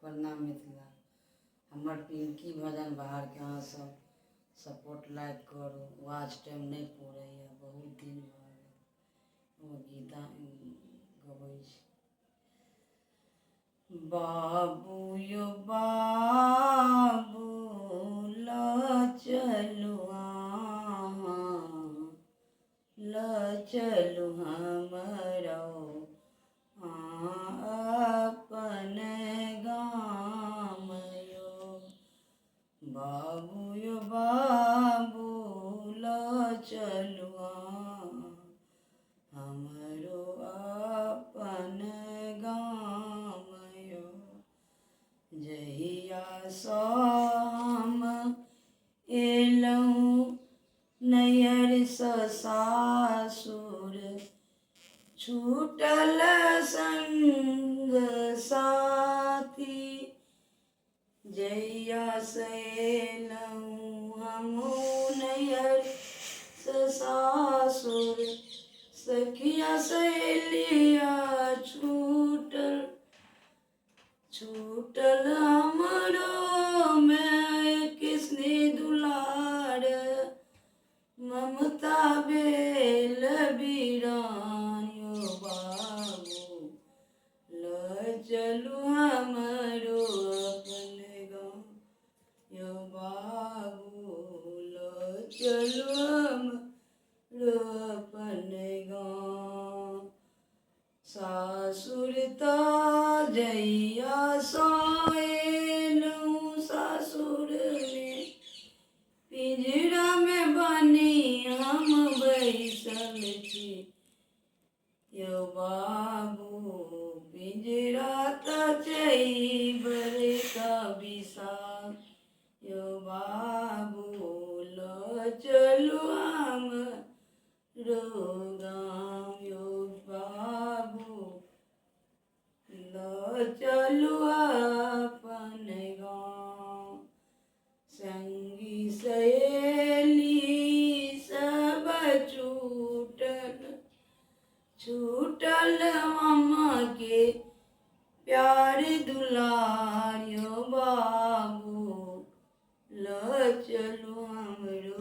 प्रणाम मिथिला। हमर पिंकी भजन बाहर के अहाँ सब सपोर्ट लाइक करू। वॉच टाइम नहीं पूरैया, बहुत दिन भऽ गेल ओ गीता गबै छी। बाबू यो बाबू ल चलू अहाँ, ल चलू हमरो अपन गाम यो। बाबू यो बाबू ल चलू हमरो अपन गाम यो। जहिया सँ हम एलहुँ नैहर सँ सासुर, छूटल संग साथी। जहिया सँ एलहुँ हमहूँ नैहर सँ सासुर, सखिया सहेलिया छूटल हमरो में किसने दुलार। ममता भेल वीरान यो बाबू ल चलू हमरो अपन गाँव यो। बाबू ल चलू हमरो अपन गाँव। सासुर तऽ जहिया सँ एलहुँ सासुर में, पिंजरा में बनी हम बैसल छी यो बाबू। पिंजरा तऽ छै बड़का विशाल यो बाबू ल चलू हमरो गाँव यो। बाबू ल चलू अपन गाँव। संगी सहेली सब छूटल मामा के प्यार दुलार यो। बाबू ल चलू हमरो